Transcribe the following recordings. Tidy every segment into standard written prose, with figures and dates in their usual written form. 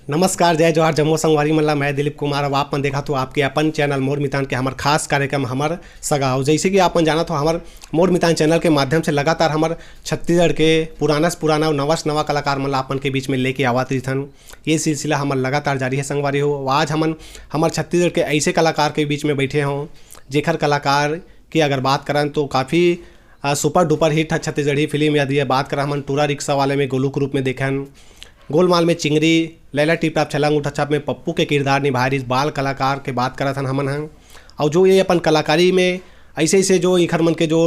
नमस्कार, जय जोहार, जम्मू संगवारी मल्ला। मैं दिलीप कुमार। अब आपन देखा तो आपके अपन चैनल मोर मितान के हमार खास कार्यक्रम हमार सगाओ। जैसे कि आपन जाना तो हमार मोर मितान चैनल के माध्यम से लगातार हमार छत्तीसगढ़ के पुराना से पुराना और नवा से नवा कलाकार मतलब अपन के बीच में लेके आवत रही थन। ये सिलसिला हमार लगातार जारी है संगवारी हो। आज हमन हमार छत्तीसगढ़ के ऐसे कलाकार के बीच में बैठे हों जेखर कलाकार की अगर बात करें तो काफ़ी सुपर डुपर हिट है छत्तीसगढ़ी फिल्म। यदि बात करें हमन टूरा रिक्शा वाले में गोलू के रूप में देखन, गोलमाल में चिंगरी, लैला टिप टाप छलांग उठा छाप में पप्पू के किरदार निभाए रही बाल कलाकार के बात करत हन हमन हैं। और जो ये अपन कलाकारी में ऐसे ऐसे जो इखर मन के जो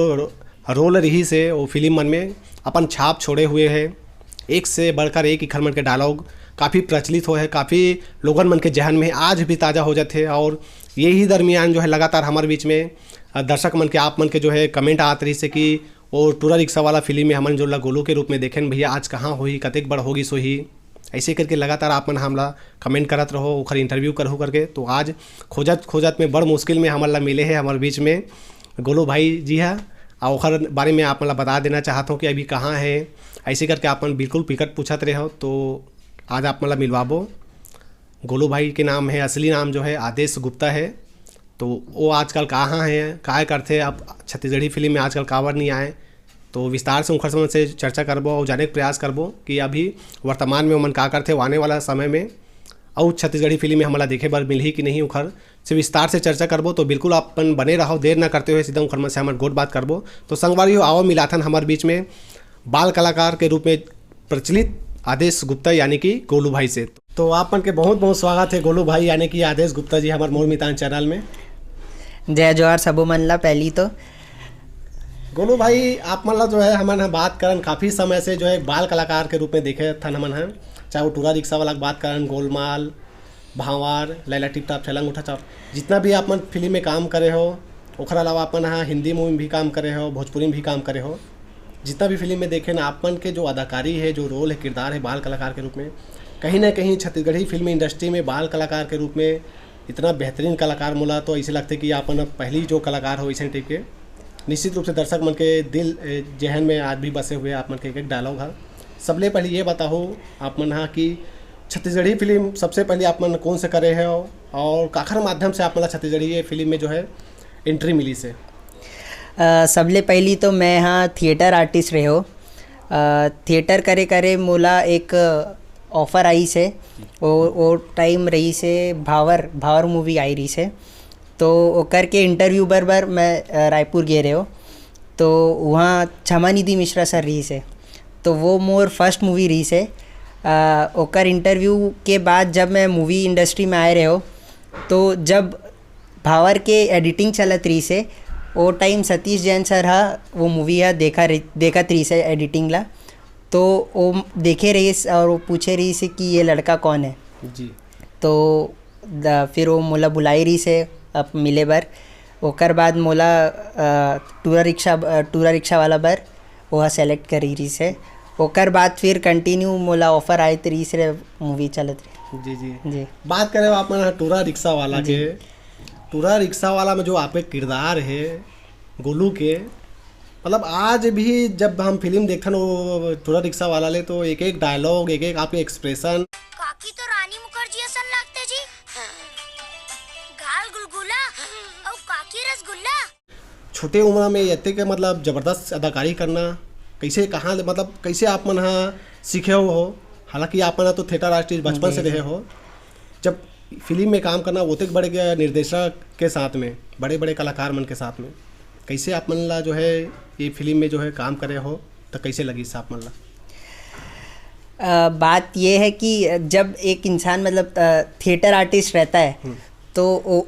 रोल रही से वो फिल्म मन में अपन छाप छोड़े हुए हैं। एक से बढ़कर एक इखर मन के डायलॉग काफ़ी प्रचलित हो है, काफ़ी लोगन मन के जहन में आज भी ताज़ा हो जाते हैं। और यही दरमियान जो है लगातार हमारे बीच में दर्शक मन के आप मन के जो है कमेंट आते रही से कि वो टूरा रिक्शा वाला फिल्म में हमन जो गोलू के रूप में देखें भैया आज कहाँ होही, कतेक बड़ होगी सोही, ऐसे करके लगातार आप मन हमला कमेंट करत रहो, ओखर इंटरव्यू करहु करके। तो आज खोजत खोजत में बड़ मुश्किल में हमला मिले हैं हमारे बीच में गोलू भाई जी है। और ओखर बारे में आप मतलब बता देना चाहता हूँ कि अभी कहाँ है, ऐसे करके आप बिल्कुल पिकट पूछत रहे हो। तो आज आप मतलब मिलवाबो। गोलू भाई के नाम है, असली नाम जो है आदेश गुप्ता है। तो वो आजकल कहाँ है, काय करते अब छत्तीसगढ़ी फिल्म में आजकल कावर नहीं आए, तो विस्तार से उनखर से चर्चा करबो और जाने के प्रयास करबो कि अभी वर्तमान में मन का करते आने वाला समय में और छत्तीसगढ़ी फिल्म में हमारा देखे बर मिलही कि नहीं, उखर से विस्तार से चर्चा करबो। तो बिल्कुल अपन बने रहो, देर ना करते हुए सीधा उखर मन से हमारे गोट बात करबो। तो संगवारी हो आओ मिलाथन हमारे बीच में बाल कलाकार के रूप में प्रचलित आदेश गुप्ता यानी कि गोलू भाई से। तो आपन के बहुत बहुत स्वागत है गोलू भाई यानी कि आदेश गुप्ता जी हमारे मोर मितान चैनल में। जय जोहार सबो मन ला। पहली तो गोलू भाई आप मतलब जो है हमन बात करन काफ़ी समय से जो है बाल कलाकार के रूप में देखे थन हमन हैं, चाहे वो टूरा रिक्शा वाला की बात करन, गोलमाल, भावार, लैला टिप टाप छलांग उठा चाप, जितना भी आप फिल्म में काम करे हो, ओखर अलावा अपन हाँ हिंदी मूवी में भी काम करे हो, भोजपुरी में भी काम करे हो, जितना भी फिल्म में देखे ना आपन के जो अदाकारी है, जो रोल है, किरदार है बाल कलाकार के रूप में, कहीं ना कहीं छत्तीसगढ़ी फिल्म इंडस्ट्री में बाल कलाकार के रूप में इतना बेहतरीन कलाकार मोला तो ऐसे लगते कि आपन पहली जो कलाकार हो इसे टाइप के निश्चित रूप से दर्शक मन के दिल जहन में आज भी बसे हुए आप मन के एक डायलॉग है। सबले पहले ये बताओ आप मन हाँ कि छत्तीसगढ़ी फिल्म सबसे पहले आप मन कौन से करे हो और काखर माध्यम से आप मतलब छत्तीसगढ़ी ये फिल्म में जो है एंट्री मिली से? सबले पहली तो मैं हाँ थिएटर आर्टिस्ट रहे हो। थिएटर करे करे मोला एक ऑफ़र आई से वो टाइम रही से भावर मूवी आई रही से, तो ओकर के इंटरव्यू बर मैं रायपुर गए रहे हो। तो वहाँ क्षमानिधि मिश्रा सर रही से, तो वो मोर फर्स्ट मूवी रही से। ओकर इंटरव्यू के बाद जब मैं मूवी इंडस्ट्री में आए रहे हो, तो जब भावर के एडिटिंग चलत रही से वो टाइम सतीश जैन सर हा वो मूवी हा देखत रही से एडिटिंग ला, तो वो देखे रही और वो पूछे रही से कि ये लड़का कौन है जी। तो फिर वो मोला बुलाई रही से अब मिले बर। ओकर बाद मोला टूरा रिक्शा वाला बर वह सेलेक्ट करी रही से। ओकर बाद फिर कंटिन्यू मोला ऑफर आए तो रही से मूवी चलत रही। जी जी जी। बात करें आप टूरा रिक्शा वाला के, टूरा रिक्शा वाला में जो आपके किरदार है गोलू के, मतलब आज भी जब हम फिल्म देखन वो टूरा रिक्शा वाला ले तो एक एक डायलॉग, एक एक आपके एक्सप्रेशन काकी तो रानी मुखर्जी असन लगते जी, गाल गुलगुला और काकी रसगुल्ला। छोटे उम्र में इतने के मतलब ज़बरदस्त अदाकारी करना कैसे कहाँ मतलब कैसे आप मन हाँ सीखे हो? हालांकि आप मन तो थिएटर आर्टिस्ट बचपन से रहे हो, जब फिल्म में काम करना वो तक बड़े निर्देशक के साथ में, बड़े बड़े कलाकार मन के साथ में, कैसे आप मन ला जो है ये फिल्म में जो है काम करे हो तो कैसे लगी आप मन ला? बात ये है कि जब एक इंसान मतलब थिएटर आर्टिस्ट रहता है तो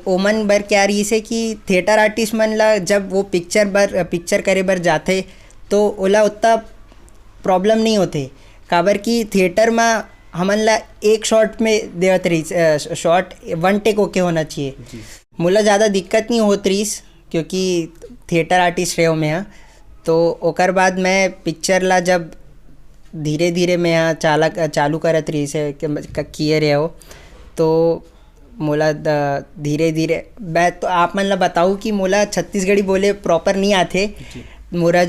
ओमन बर क्या रही से कि थिएटर आर्टिस्ट मन ला जब वो पिक्चर करे बर जाते तो ओला उतना प्रॉब्लम नहीं होते, काबर कि थिएटर में हमन ला एक शॉट में देवत रही, शॉट वन टेक ओके होना चाहिए। मोला ज़्यादा दिक्कत नहीं होत रही क्योंकि थिएटर आर्टिस्ट रहे हो मैं यहाँ। तो ओकर बाद मैं पिक्चर ला जब धीरे धीरे मैं यहाँ चालू करत रही से किए रहे हो, तो मोला धीरे धीरे मैं तो आप मन ला बताऊँ कि मोला छत्तीसगढ़ी बोले प्रॉपर नहीं आते। मोर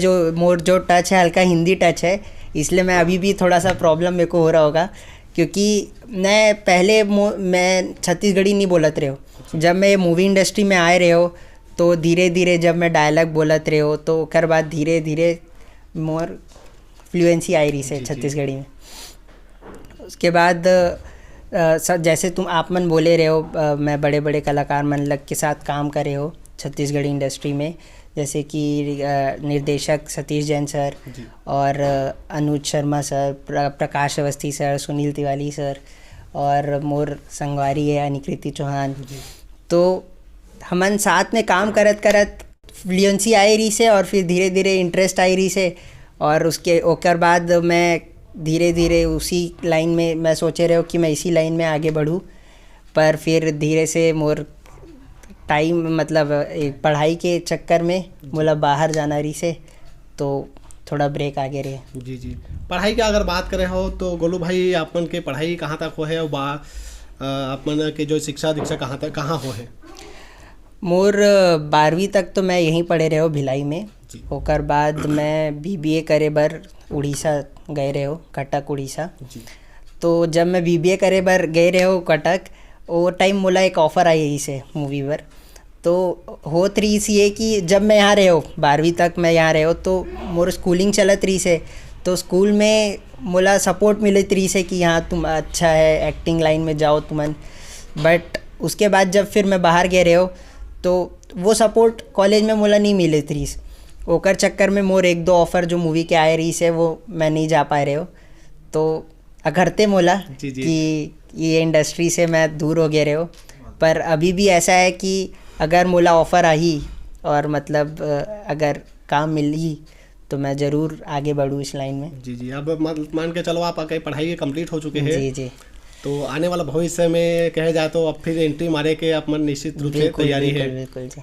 जो टच है हल्का हिंदी टच है, इसलिए मैं अभी भी थोड़ा सा प्रॉब्लम मेरे को हो रहा होगा क्योंकि मैं पहले मैं छत्तीसगढ़ी नहीं बोलत रहे हो। जब मैं मूवी इंडस्ट्री में आए रहे हो तो धीरे धीरे जब मैं डायलॉग बोलत रहे हो तो ओकर बाद धीरे धीरे मोर फ्लुएंसी आई रही से छत्तीसगढ़ी में। उसके बाद जैसे तुम आप मन बोले रहे हो, मैं बड़े बड़े कलाकार मन लग के साथ काम करे हो छत्तीसगढ़ी इंडस्ट्री में, जैसे कि निर्देशक सतीश जैन सर और अनुज शर्मा सर, प्रकाश अवस्थी सर, सुनील तिवारी सर और मोर संगवारी है अनिकृति चौहान। तो हमन साथ में काम करत करत फ्लुएंसी आई रही से और फिर धीरे धीरे इंटरेस्ट आई रही से, और उसके ओकर बाद मैं धीरे धीरे उसी लाइन में मैं सोचे रहे हो कि मैं इसी लाइन में आगे बढ़ूँ। पर फिर धीरे से मोर टाइम मतलब पढ़ाई के चक्कर में बोला बाहर जाना रही से, तो थोड़ा ब्रेक आगे रहे। जी जी, पढ़ाई की अगर बात करें हो तो गोलू भाई आपन के पढ़ाई कहाँ तक हो है और आपन के जो शिक्षा दीक्षा कहाँ तक कहाँ हो है? मोर 12वीं तक तो मैं यहीं पढ़े रहे हो भिलाई में। ओकर बाद मैं BBA करे बर उड़ीसा गए रहे हो, कटक उड़ीसा। तो जब मैं BBA करे बर गए रहे हो कटक, वो टाइम मोला एक ऑफ़र आई यही से मूवी पर। तो होत रही सी ये कि जब मैं यहाँ रहे हो 12वीं तक मैं यहाँ रहे हो तो मोर स्कूलिंग चलत रही से, तो स्कूल में मोला सपोर्ट मिलत रही से कि हाँ तुम अच्छा है एक्टिंग लाइन में जाओ तुमन। बट उसके बाद जब फिर मैं बाहर गए रहे हो तो वो सपोर्ट कॉलेज में मोला नहीं मिले रही। ओकर चक्कर में मोर एक दो ऑफ़र जो मूवी के आए रही से वो मैं नहीं जा पाए रहे हो, तो अघरते मोला कि ये इंडस्ट्री से मैं दूर हो गए रहे हो। पर अभी भी ऐसा है कि अगर मोला ऑफ़र आई और मतलब अगर काम मिली तो मैं ज़रूर आगे बढ़ूँ इस लाइन में। जी जी, अब मान के चलो आप आके पढ़ाई कंप्लीट हो चुके हैं। जी जी, तो आने वाला भविष्य में कहे जाए तो अब फिर एंट्री मारे के आप मन निश्चित रूप से तैयारी है। बिल्कुल जी।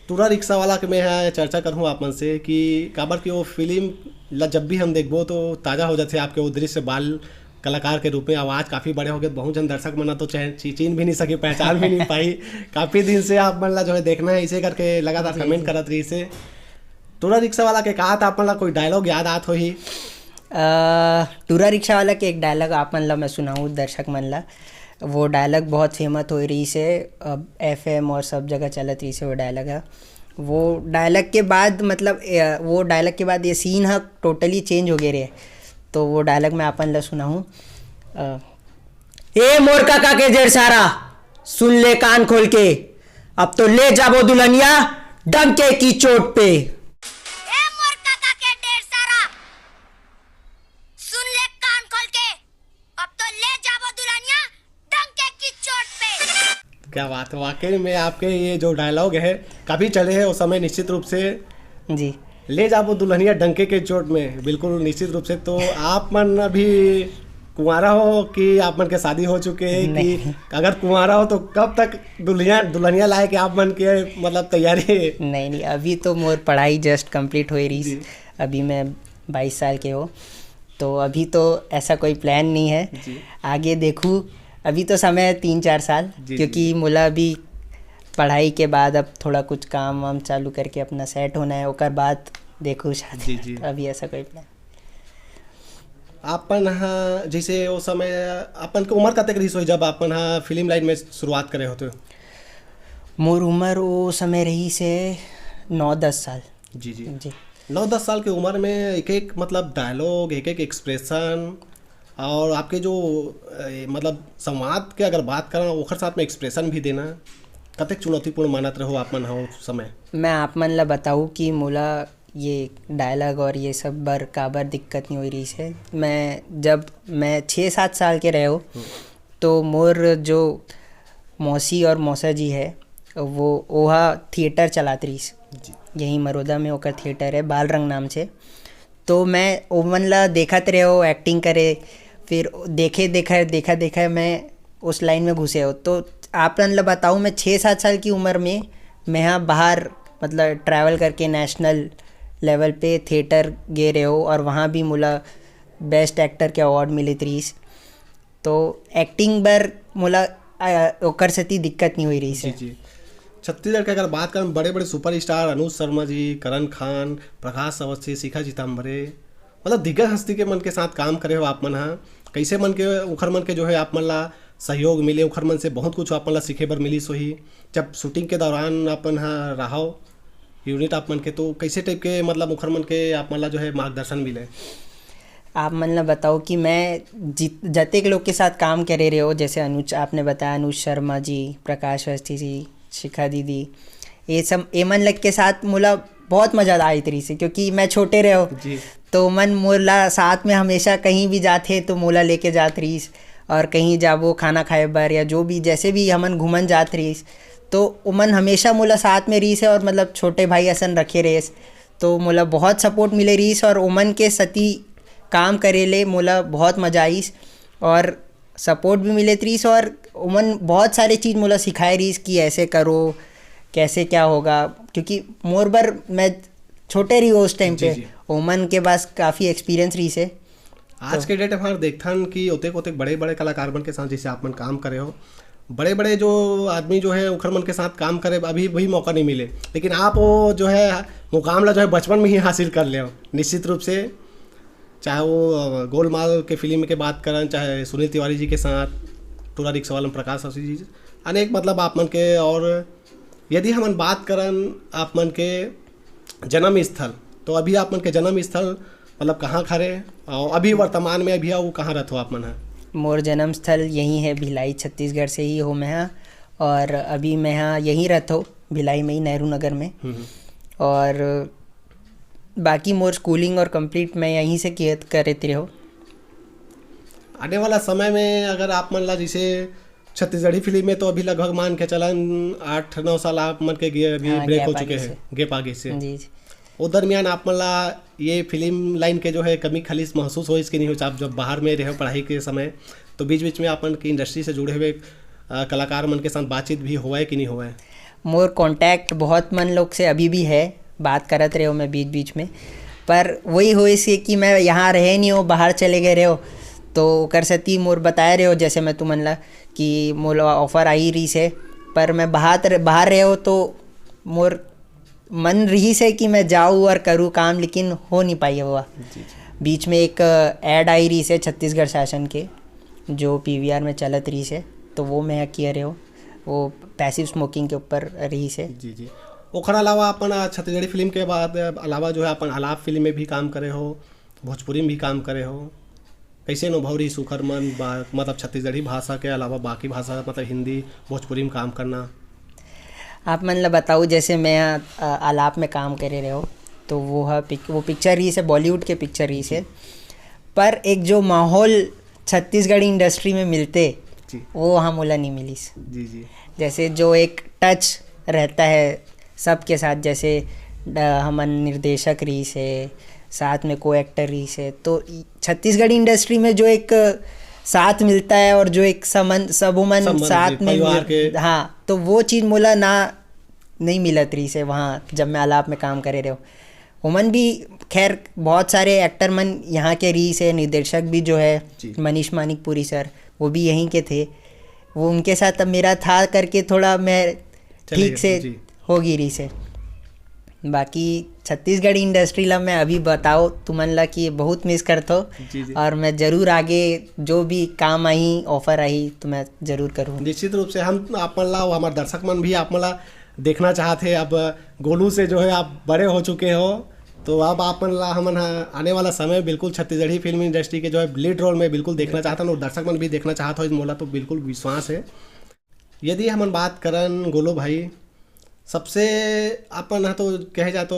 टूरा रिक्शा वाला के मैं चर्चा करूँ आप मन से कि काबर की वो फिल्म ला जब भी हम देखबो तो ताज़ा हो जाते आपके वो दृश्य बाल कलाकार के रूप में। आवाज़ काफ़ी बड़े हो गए, बहुत जन दर्शक मना तो चीन भी नहीं सकी, पहचान भी नहीं पाई। काफ़ी दिन से आप मन ला जो है देखना है इसे करके लगातार कमेंट करत रही से। टूरा रिक्शा वाला के कहा था अपन ला कोई डायलॉग याद आत हो ही? टूरा रिक्शा वाला के एक डायलॉग आप मन ला मैं सुनाऊँ दर्शक मन ला। वो डायलॉग बहुत फेमस हो रही से, अब FM और सब जगह चलत रही से वो डायलॉग है। वो डायलॉग के बाद मतलब वो डायलॉग के बाद ये सीन है टोटली चेंज हो गए रहे। तो वो डायलॉग मैं अपन ला सुनाऊँ। ए मोर काका के ढेर सारा सुन ले कान खोल के, अब तो ले जाबो दुल्हनिया डंके की चोट पे। क्या बात है, वाकई में आपके ये जो डायलॉग है काफ़ी चले हैं उस समय निश्चित रूप से। जी, ले जाओ दुल्हनिया डंके के चोट में, बिल्कुल निश्चित रूप से। तो आप मन अभी कुंवारा हो कि आप मन के शादी हो चुके हैं? कि अगर कुंवारा हो तो कब तक दुल्हनिया लाए कि आप मन के मतलब तैयारी? नहीं, अभी तो मोर पढ़ाई जस्ट कंप्लीट हो रही। अभी मैं 22 साल के हो, तो अभी तो ऐसा कोई प्लान नहीं है। आगे देखूँ, अभी तो समय है 3-4 साल, क्योंकि मोला भी पढ़ाई के बाद अब थोड़ा कुछ काम वाम चालू करके अपना सेट होना है, ओकर बाद देखूँ शादी। अभी ऐसा कोई प्लान। अपन हाँ जैसे वो समय अपन के उम्र कतक रही जब अपन हाँ फिल्म लाइन में शुरुआत करे होते? मोर उम्र वो समय रही से 9-10 साल। जी जी जी, 9-10 साल की उम्र में एक एक मतलब डायलॉग, एक एक एक्सप्रेशन और आपके जो मतलब संवाद के अगर बात करें ओखर साथ में एक्सप्रेशन भी देना कतक चुनौतीपूर्ण मानत रहो आप मन हो समय? मैं आप मन ला बताऊँ कि मोला ये डायलॉग और ये सब बर काबर दिक्कत नहीं हो रही है। जब मैं 6-7 साल के रहे हो तो मोर जो मौसी और मौसा जी है वो ओहा थिएटर चलाती रही यहीं मरोदा में, ओकर थिएटर है बाल रंग नाम से। तो मैं ओमन ला देखत रहे हो एक्टिंग करे, फिर देखा मैं उस लाइन में घुसे हो। तो आप ला बताऊँ, मैं 6-7 साल की उम्र में मैं यहाँ बाहर मतलब ट्रैवल करके नेशनल लेवल पे थिएटर गए रहे हो और वहाँ भी मुला बेस्ट एक्टर के अवार्ड मिले 30। तो एक्टिंग बर मुला ओकर सती दिक्कत नहीं हुई रही से। जी छत्तीसगढ़ की अगर बात करें बड़े बड़े सुपर स्टार अनुज शर्मा जी, करण खान, प्रकाश अवस्थी, शिखा चितम्बरे, मतलब दिग्गज हस्ती के मन के साथ काम करे हो आप मन हाँ, कैसे मन के उखर मन के जो है आप मन ला सहयोग मिले, उखर मन से बहुत कुछ आप मन ला सीखे बर मिली सोही। जब शूटिंग के दौरान अपन हाँ रहो यूनिट आप मन के, तो कैसे टाइप के मतलब उखर मन के आप मन ला जो है मार्गदर्शन मिले? आप मन ला बताओ कि मैं जतेक लोग के साथ काम करे रहे हो, जैसे अनुज आपने बताया, अनुज शर्मा जी, प्रकाश अवस्थी जी, शिखा दीदी, ये सब एमन लग के साथ मोला बहुत मज़ा आई तरी से, क्योंकि मैं छोटे रहे हो जी। तो मन मोला साथ में हमेशा कहीं भी जाते तो मोला लेके जात रहीस, और कहीं जाबो खाना खाए बर या जो भी जैसे भी हमन घूमन जात रहीस तो उमन हमेशा मोला साथ में रहीस है, और मतलब छोटे भाई असन रखे रहीस तो मोला बहुत सपोर्ट मिले रहीस, और उमन के सती काम करे ले मोला बहुत मजा आईस और सपोर्ट भी मिले रहीस, और उमन बहुत सारे चीज़ मोला सिखाए रहीस कि ऐसे करो, कैसे क्या होगा, क्योंकि मोर बर मैं छोटे रही उस टाइम पे, उमन के पास काफ़ी एक्सपीरियंस रही से। आज के डेट हमारे देखथन कि ओतेक ओतेक बड़े बड़े कलाकार मन के साथ जैसे आप मन काम करे हो, बड़े बड़े जो आदमी जो है उखर मन के साथ काम करे अभी वही मौका नहीं मिले, लेकिन आप वो जो है मुकाबला जो है बचपन में ही हासिल कर ले हो निश्चित रूप से। चाहे वो गोलमाल के फिल्म के बात करें, चाहे सुनील तिवारी जी के साथ टूरा रिक्शा वाला प्रकाश अवस्थी जी, अनेक मतलब आप मन के। और यदि हम बात करें आप मन के जन्म स्थल, तो अभी आप मन के जन्म स्थल मतलब कहाँ खड़े और अभी वर्तमान में अभी वो कहाँ रहते हो आप मन है? मोर जन्म स्थल यहीं है, भिलाई छत्तीसगढ़ से ही हो मैं हाँ, और अभी मैं हाँ यहीं रहता हूँ भिलाई में ही, नेहरू नगर में। और बाकी मोर स्कूलिंग और कंप्लीट मैं यहीं से करते रहो। आने वाला समय में अगर आप मन ला जैसे छत्तीसगढ़ी फिल्म में तो अभी लगभग मान के चलन 8-9 साल आप मन के ब्रेक हो चुके हैं गैप आगे से जी। वो दरमियान आप मन ला ये फिल्म लाइन के जो है कमी खालिश महसूस हो इसके नहीं हो, आप जब बाहर में रहे पढ़ाई के समय, तो बीच बीच में अपन की इंडस्ट्री से जुड़े हुए कलाकार मन के साथ बातचीत भी हुआ है कि नहीं हुआ है? मोर कांटेक्ट बहुत मन लोग से अभी भी है, बात करत रहे हो मैं बीच बीच में, पर वही हो इसे कि मैं यहाँ रहे नहीं हो, बाहर चले गए रहे हो, तो कर सती मोर बताए रहे हो जैसे मैं तुमन ला कि मोर ऑफर आई रही से, पर मैं बाहर रहे हो तो मोर मन रही से कि मैं जाऊँ और करूँ काम, लेकिन हो नहीं पाई हुआ। बीच में एक ऐड आई रही से छत्तीसगढ़ शासन के जो पीवीआर में चलत रही से, तो वो मैं किया रहे हो, वो पैसिव स्मोकिंग के ऊपर रही से। जी। ओखर अलावा अपन छत्तीसगढ़ी फिल्म के बाद अलावा जो है अपन आलाप फिल्म में भी काम करे हो, भोजपुरी में भी काम करे हो, कैसे अनुभव रही सुखर मन मतलब छत्तीसगढ़ी भाषा के अलावा बाकी भाषा मतलब हिंदी भोजपुरी में काम करना? आप मन ला बताऊँ, जैसे मैं आलाप में काम करे रहे हो तो वो पिक्चर रही से, बॉलीवुड के पिक्चर रही से, पर एक जो माहौल छत्तीसगढ़ी इंडस्ट्री में मिलते वो वहाँ मोला नहीं मिली। जी। जैसे जो एक टच रहता है सबके साथ, जैसे हमन निर्देशक रही से, साथ में को एक्टर रही से, तो छत्तीसगढ़ी इंडस्ट्री में जो एक साथ मिलता है और जो एक सबुमन साथ में हाँ, तो वो चीज़ मोला नहीं मिलत रही से वहाँ जब मैं आलाप में काम करे रहे हो। उमन भी खैर बहुत सारे एक्टर मन यहाँ के रही से, निर्देशक भी जो है मनीष मानिकपुरी सर, वो भी यहीं के थे, वो उनके साथ अब मेरा था करके थोड़ा मैं ठीक से होगी रही से। बाकी छत्तीसगढ़ी इंडस्ट्री ला मैं अभी बताओ तुमन ला कि बहुत मिस करता हूँ, और मैं ज़रूर आगे जो भी काम आई ऑफर आई तो मैं ज़रूर करूँ। निश्चित रूप से हम आप मन ला, हमारे दर्शक मन भी आप मन ला देखना चाहते हैं। अब गोलू से जो है आप बड़े हो चुके हो, तो अब आप मन ला हम आने वाला समय बिल्कुल छत्तीसगढ़ी फिल्म इंडस्ट्री के जो है लीड रोल में बिल्कुल देखना चाहता हूँ, और दर्शक मन भी देखना चाहता हो, इस मोला तो बिल्कुल विश्वास है। यदि हम बात करें गोलू भाई, सबसे अपन तो कहे जा तो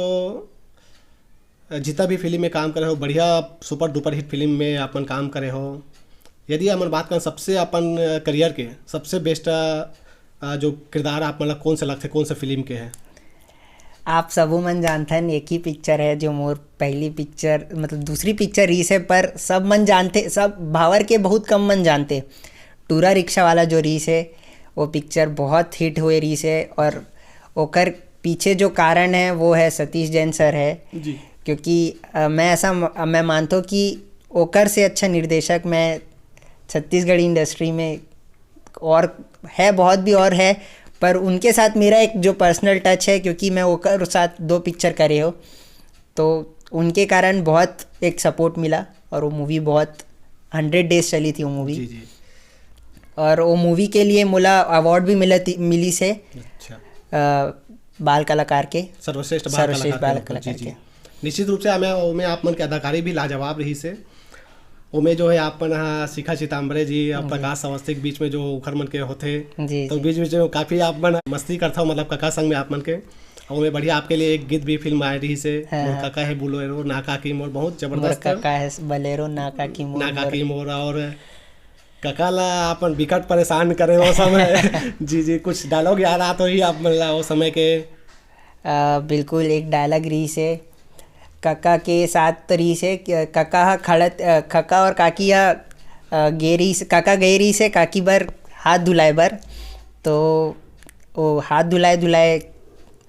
जितना भी फिल्म में काम करे हो, बढ़िया सुपर डुपर हिट फिल्म में अपन काम करे हो। यदि अपन बात करें सबसे अपन करियर के सबसे बेस्ट जो किरदार आप मतलब कौन से लगते, कौन से फिल्म के हैं? आप सबो मन जानते हैं, एक ही पिक्चर है जो मोर पहली पिक्चर मतलब दूसरी पिक्चर रही से, पर सब मन जानते, सब भावर के बहुत कम मन जानते। टूरा रिक्शा वाला जो रही से वो पिक्चर बहुत हिट हुए रही से, और ओकर पीछे जो कारण है वो है सतीश जैन सर है जी। क्योंकि मैं मानता हूँ कि ओकर से अच्छा निर्देशक मैं छत्तीसगढ़ी इंडस्ट्री में और है, बहुत भी और है, पर उनके साथ मेरा एक जो पर्सनल टच है, क्योंकि मैं ओकर साथ 2 पिक्चर करे हो, तो उनके कारण बहुत एक सपोर्ट मिला और वो मूवी बहुत 100 डेज चली थी वो मूवी। जी जी। और वो मूवी के लिए मुला अवार्ड भी मिली से अच्छा। बाल कलाकार के सर्वश्रेष्ठ सर्वश्रेष्ठ बाल जी कलाकार जी। के। निश्चित रूप से हमें ओमे आप मन के अदाकारी भी लाजवाब रही से। ओमे जो है आपन हाँ शिखा चिताम्बरे जी और प्रकाश अवस्थी के बीच में जो उखर मन के होते जी तो जी। बीच बीच में काफ़ी आप मन मस्ती करता हो, मतलब काका संग में आप मन के। और ओमे बढ़िया आपके लिए एक गीत भी फिल्म आई रही से, मोर काका है बोलेरो नाका की मोर, बहुत मोर जबरदस्त काका है बलेरो नाका की मोर नाका की मोर। और काका ला अपन विकट परेशान करे वो समय। जी जी, कुछ डायलॉग याद आता ही आप मतलब वो समय के। बिल्कुल एक डायलॉग रही से काका के साथ रही से काका खड़त काका और काकी गेरी से काका गेरी से काकी बर हाथ धुलाए बर, तो वो हाथ धुलाए धुलाए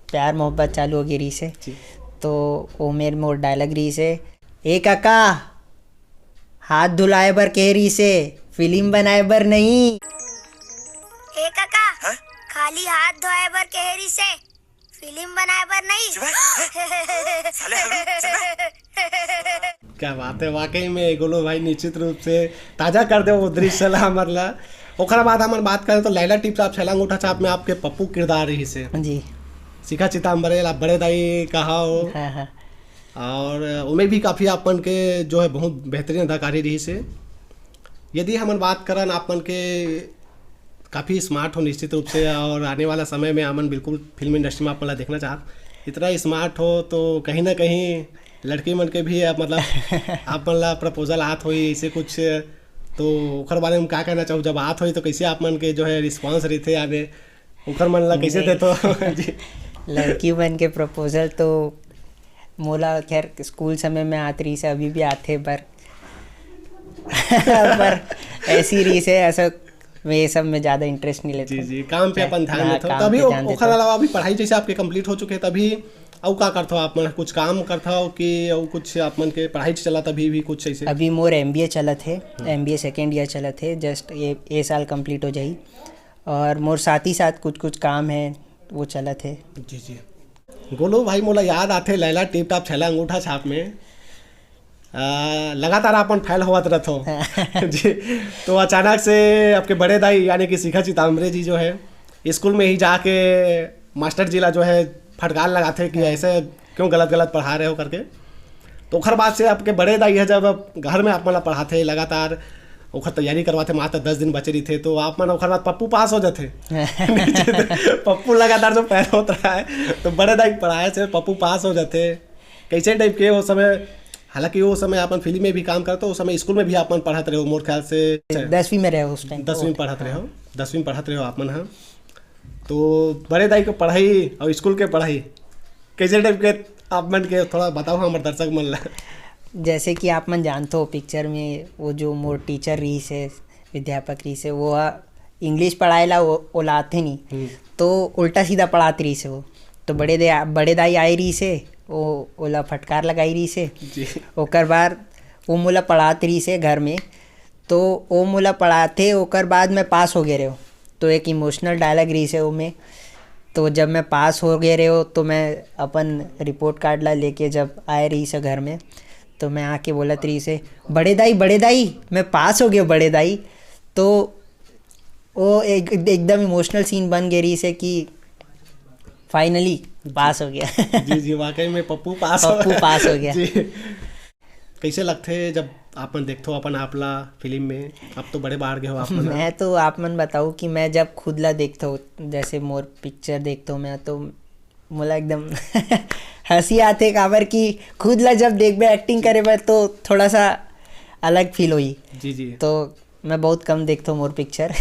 प्यार मोहब्बत चालू हो गेरी से। तो वो मेरे मोर डायलॉग रही से ए काका हाथ धुलाए बर कह रही से फिल्म बनाए बर नहीं। ए काका खाली हाथ धोए बर कहेरी से फिल्म बनाए बर नहीं। क्या बात है, वाकई में गोलू भाई निश्चित रूप से ताजा कर दे वो दृश्य ला मतलब। ओकरा बाद हम बात करें तो लैला टिप छाप छलांग उठा छाप में आपके पप्पू किरदार रही से जी। शिखा चिताम्बरे ला बड़े दाई कहा हो। हाँ हाँ। और उनमें भी काफ़ी अपन के जो है बहुत बेहतरीन अदाकारी रही से। यदि हम बात करन अपन के काफ़ी स्मार्ट हो निश्चित रूप से, और आने वाला समय में अमन बिल्कुल फिल्म इंडस्ट्री में अपन देखना चाहत इतना स्मार्ट हो तो कहीं ना कहीं लड़की मन के भी मतलब आप मन ला प्रपोजल आत हो ऐसे कुछ, तो ओखर बारे में क्या कहना चाहूँ, जब आत हो तो कैसे आप मन के जो है रिस्पॉन्स रही थे आने ओखर मन ला कैसे दे तो। जी। लड़की बन के प्रपोजल तो मोला खैर स्कूल समय में आत रही से, अभी भी आते पर ऐसी रही से ऐसा ये सब में ज़्यादा इंटरेस्ट नहीं लेते। जी जी, काम पे अपन ध्यान देते हो काम तभी। पे ध्यान देते ओखर हो। अलावा अभी पढ़ाई जैसे आपके कंप्लीट हो चुके तभी और क्या करते हो आप मन, कुछ काम करते हो कि और कुछ आप मन के पढ़ाई चला तभी भी कुछ ऐसे? अभी मोर MBA चला थे, MBA सेकेंड ईयर चला थे, जस्ट ये साल कंप्लीट हो जाई। और मोर साथ ही साथ कुछ कुछ काम है वो चला थे। जी जी। गोलू भाई मोला याद आते लैला टिप टाप छला अंगूठा छाप में लगातार अपन फैल होवत रहते हो। जी। तो अचानक से आपके बड़े दाई यानी कि शिखा चिताम्बरे जी जो है स्कूल में ही जाके मास्टर जी ला जो है फटकार लगाते कि ऐसे क्यों गलत गलत पढ़ा रहे हो करके। तो ओखर बाद से आपके बड़े दाई है जब घर में आप मतलब पढ़ाते लगातार ओखर तैयारी करवाते, मात्र 10 दिन बचे रही थे, तो आप मन ओखर बाद पप्पू पास हो जाते। पप्पू लगातार जो पैर होता है तो बड़े दाई पढ़ाए से पप्पू पास हो जाते। कैसे टाइप के वो समय, हालांकि वो समय अपन फिल्म में भी काम करते हो, उस समय स्कूल में भी अपन पढ़ाते रहे हो मोर ख्याल से 10वीं में रहे हो उस टाइम। 10वीं पढ़ाते रहे हो, 10वीं पढ़ाते रहे हो आप मन। हाँ, तो बड़े दाई को पढ़ाई और स्कूल के पढ़ाई कैसे टाइप के आप मन के थोड़ा बताओ हमारे दर्शक मन ला। जैसे कि आप मन जानते हो पिक्चर में वो जो मोर टीचर रही से अध्यापक रही से वो इंग्लिश पढ़ाए ला वो लाते नहीं, तो उल्टा सीधा पढ़ाती रही से वो। तो बड़े दाई आई रही से वो ओला फटकार लगाई रही से। ओकर बाद वो मोला पढ़ाते रही से घर में, तो वो मोला पढ़ाते ओकर बाद मैं पास हो गए रहे हो। तो एक इमोशनल डायलॉग रही से वो में, तो जब मैं पास हो गए रहे हो तो मैं अपन रिपोर्ट कार्ड ला लेके जब आए रही से घर में, तो मैं आके बोलत रही से बड़े दाई मैं पास हो गया बड़े दाई। तो वो एकदम इमोशनल सीन बन गई रही से कि फाइनली पास हो गया। जी जी, वाकई में पप्पू पास हो गया। जी। कैसे लगते जब आपन देखते हो अपन आपला फिल्म में, अब तो बड़े बाहर गए हो आप? मैं तो आप मन बताऊँ कि मैं जब खुद ला देखता हूँ, जैसे मोर पिक्चर देखता हूँ मैं, तो मोला एकदम हंसी आते काबर कि खुद ला जब देख बे एक्टिंग करे बे तो थोड़ा सा अलग फील हुई। जी जी। तो मैं बहुत कम देखता हूँ मोर पिक्चर।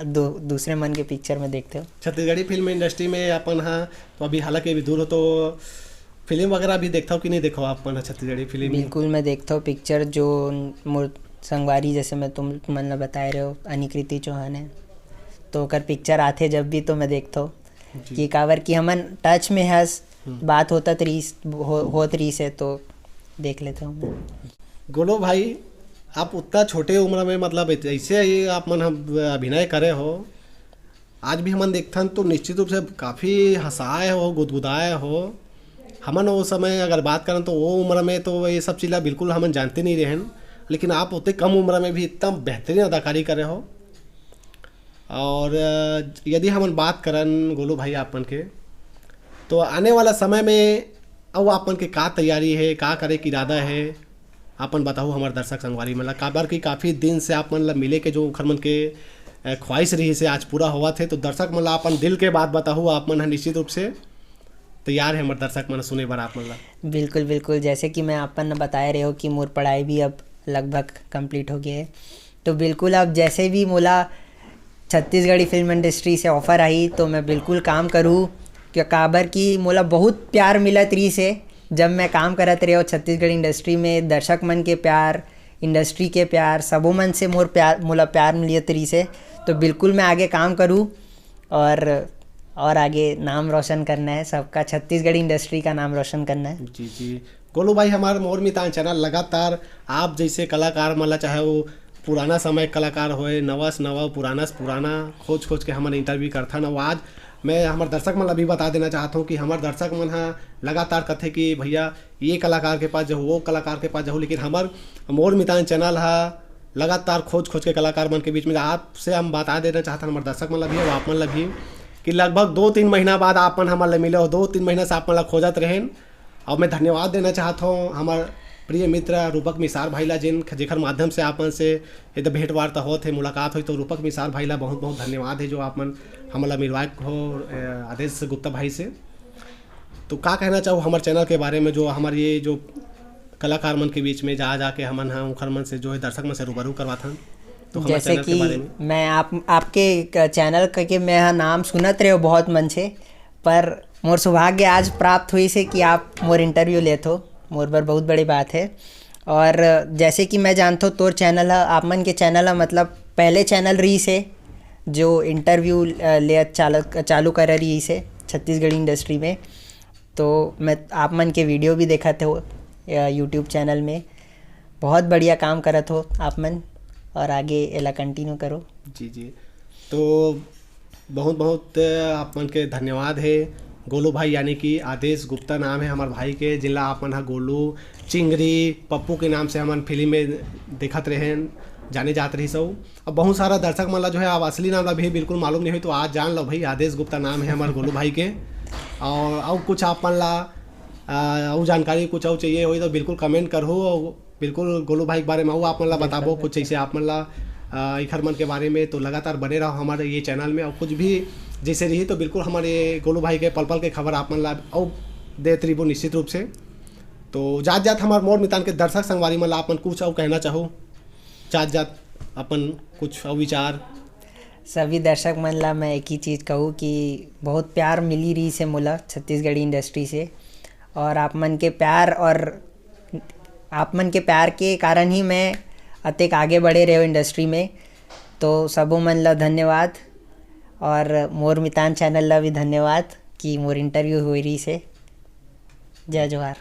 दूसरे मन के पिक्चर में देखते हो। छत्तीसगढ़ी फिल्म इंडस्ट्री में अपन हाँ तो अभी हालांकि अभी दूर हो तो फिल्म वगैरह भी देखता हो कि नहीं देखो आप छत्तीसगढ़ी फिल्म? बिल्कुल मैं देखता हूँ पिक्चर जो मोर संगवारी, जैसे मैं तुम मन बताए रहे हो अनिकृति चौहान है, तो ओकर पिक्चर आते जब भी तो मैं देखता हूँ कि काबर कि हमन टच में हंस बात होता होत रही से, तो देख लेता हूँ मैं। गोलू भाई आप उतना छोटे उम्र में मतलब ऐसे ही आप मन अभिनय करे हो, आज भी हमन देखथन तो निश्चित रूप से काफ़ी हंसाए हो, गुदगुदाए हो, हमन वो समय अगर बात करें तो वो उम्र में तो ये सब चीज़ बिल्कुल हमन जानते नहीं रहे, लेकिन आप उतने कम उम्र में भी इतना बेहतरीन अदाकारी करे हो। और यदि हम बात करन गोलू भाई आपन के, तो आने वाला समय में अब आपन के का तैयारी है, का करे की इरादा है, आपन बताओ हमारे दर्शक संगवारी मतलब काबर की काफ़ी दिन से आप मतलब मिले के जो उखर मन के ख्वाहिश रही से आज पूरा हुआ थे। तो दर्शक मतलब अपन दिल के बात बताओ, आप मन निश्चित रूप से तैयार है हमारे दर्शक मन सुने बार आप मतलब। बिल्कुल बिल्कुल, जैसे कि मैं आपन बताए रहे हो कि मोर पढ़ाई भी अब लगभग कंप्लीट हो गया है, तो बिल्कुल अब जैसे भी मोला छत्तीसगढ़ी फिल्म इंडस्ट्री से ऑफ़र आई तो मैं बिल्कुल काम करूँ, क्या काबर की मोला बहुत प्यार मिलत रही से जब मैं काम करत रहे हो छत्तीसगढ़ इंडस्ट्री में। दर्शक मन के प्यार, इंडस्ट्री के प्यार, सबों मन से मोला प्यार मिलत रही से, तो बिल्कुल मैं आगे काम करूँ और आगे नाम रोशन करना है सबका, छत्तीसगढ़ इंडस्ट्री का नाम रोशन करना है। जी जी गोलू भाई, हमारे मोर मितान चैनल लगातार आप जैसे कलाकार मतलब चाहे वो पुराना समय कलाकार होए, नवा से नवा, पुराना से पुराना खोज खोज के हमारे इंटरव्यू करथा ना। आज मैं हमारे दर्शक मन अभी बता देना चाहता हूँ कि हमारे दर्शक मन लगातार कथे कि भैया ये कलाकार के पास जाओ, वो कलाकार के पास जाओ, लेकिन हमार मोर मितान चैनल लगातार खोज खोज के कलाकार मन के बीच में आपसे हम बता देना चाहता हूँ, हमारे दर्शक मन भी और आप मन भी, कि लगभग 2-3 महीना बाद आप मन हमारे मिले हो, 2-3 महीना से आप मन खोजत रहें। और मैं धन्यवाद देना चाहता हूँ हमारे प्रिय मित्र रूपक मिसार भाईला, जेखर माध्यम से आपन से यदि भेंट वार्ता होत है, मुलाकात हुई, तो रूपक मिसार भाईला बहुत बहुत धन्यवाद है जो आपन हमला मिलवाए हो आदेश गुप्ता भाई से। तो का कहना चाहूँ हमारे चैनल के बारे में, जो हमारे ये जो कलाकार मन के बीच में जा जाके हमन उखर मन से जो है दर्शक मन से रूबरू करवाथन, तो जैसे कि मैं आपके चैनल के मैं नाम सुनत रहे हो बहुत मन से, पर मोर सौभाग्य आज प्राप्त हुई से कि आप मोर इंटरव्यू लेते हो, मोर पर बहुत बड़ी बात है। और जैसे कि मैं जानता हूँ तोर चैनल है, आप मन के चैनल है मतलब पहले चैनल रही से जो इंटरव्यू ले चालू कर रही से छत्तीसगढ़ी इंडस्ट्री में, तो मैं आप मन के वीडियो भी देखा थे यूट्यूब चैनल में, बहुत बढ़िया काम करत हो आप मन, और आगे एला कंटिन्यू करो। जी जी, तो बहुत बहुत आप मन के धन्यवाद है गोलू भाई, यानी कि आदेश गुप्ता नाम है हमारे भाई के, जिला आपन गोलू चिंगरी पप्पू के नाम से हमन फिल्म में देखत रहे, जाने जात रही सब। अब बहुत सारा दर्शक मन जो है अब असली नाम भी बिल्कुल मालूम नहीं हुई, तो आज जान लो भाई आदेश गुप्ता नाम है हमारे गोलू भाई के। और कुछ आप मन ला और जानकारी कुछ और चाहिए हुई तो बिल्कुल कमेंट करो, और बिल्कुल गोलू भाई के बारे में आप मन ला बताबो कुछ ऐसे आप मन ला इखर मन के बारे में। तो लगातार बने रहो हमारे ये चैनल में, और कुछ भी जैसे रही तो बिल्कुल हमारे गोलू भाई के पल पल के खबर आप मन ला और देते रही निश्चित रूप से। तो जात जात हमारे मोर मितान के दर्शक संगवारी मन ला अपन कुछ और कहना चाहो, जात जात अपन कुछ और विचार। सभी दर्शक मन ला मैं एक ही चीज़ कहूँ कि बहुत प्यार मिली रही से मोला छत्तीसगढ़ी इंडस्ट्री से, और आप मन के प्यार के कारण ही मैं अतेक आगे बढ़े रहे हो इंडस्ट्री में। तो सबों मन ला धन्यवाद, और मोर मितान चैनल ला भी धन्यवाद कि मोर इंटरव्यू हुई रही से। जय जोहार।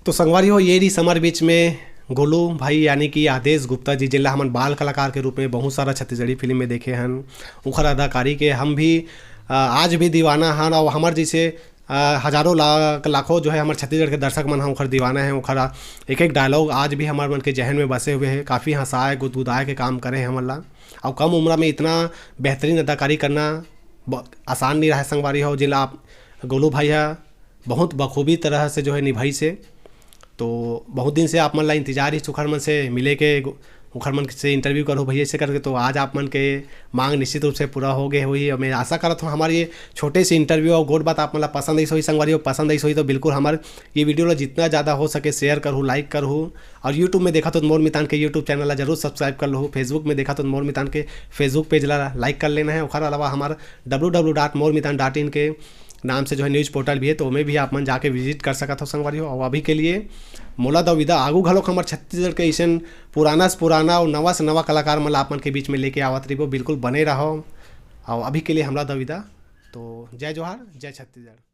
तो संगवारी हो ये रही हमारे बीच में गोलू भाई यानी कि आदेश गुप्ता जी, जिला हमन बाल कलाकार के रूप में बहुत सारा छत्तीसगढ़ी फिल्म में देखे हैं, उखर अदाकारी के हम भी आज भी दीवाना हैं। और हमारे जैसे हजारों लाखों जो है हमारे छत्तीसगढ़ के दर्शक मन उखर दीवाना है, उखर एक एक डायलॉग आज भी हमारे मन के जहन में बसे हुए हैं, काफ़ी हंसाए गुदगुदाए के काम करे हैं हमन ला। और कम उम्र में इतना बेहतरीन अदाकारी करना आसान नहीं रहा संगवारी हो, जिला आप गोलू भाई है बहुत बखूबी तरह से जो है निभाई से। तो बहुत दिन से आप मन ला इंतजार ही सुखर मन से मिले के, उखर मन से इंटरव्यू करो भैया ऐसे करके, तो आज आप मन के मांग निश्चित रूप से पूरा हो गए हुई। और मैं आशा करता हूँ हमारे ये छोटे से इंटरव्यू और गोड बात आप मतलब पसंद आई सोई संगवारी, पसंद आई सोई तो बिल्कुल हमारे ये वीडियो ला जितना ज़्यादा हो सके शेयर करूँ, लाइक करूँ। और यूट्यूब में देखा तो मोर मितान के यूट्यूब चैनल ला जरूर सब्सक्राइब कर लो, फेसबुक में देखा तो मोर मितान के फेसबुक पेज ला लाइक कर लेना है। और अलावा हमारा www.mormitan.in के नाम से जो है न्यूज़ पोर्टल भी है, तो में भी आप मन जाके विजिट कर सकते हो संगवारी हो। और अभी के लिए मोला द विदा, आगू घलोक हमारे छत्तीसगढ़ के ऐसा पुराना से पुराना और नवा से नवा कलाकार मतलब आप मन के बीच में लेके आवत रही, बिल्कुल बने रहो। और अभी के लिए हमरा द विदा, तो जय जोहार, जय छत्तीसगढ़।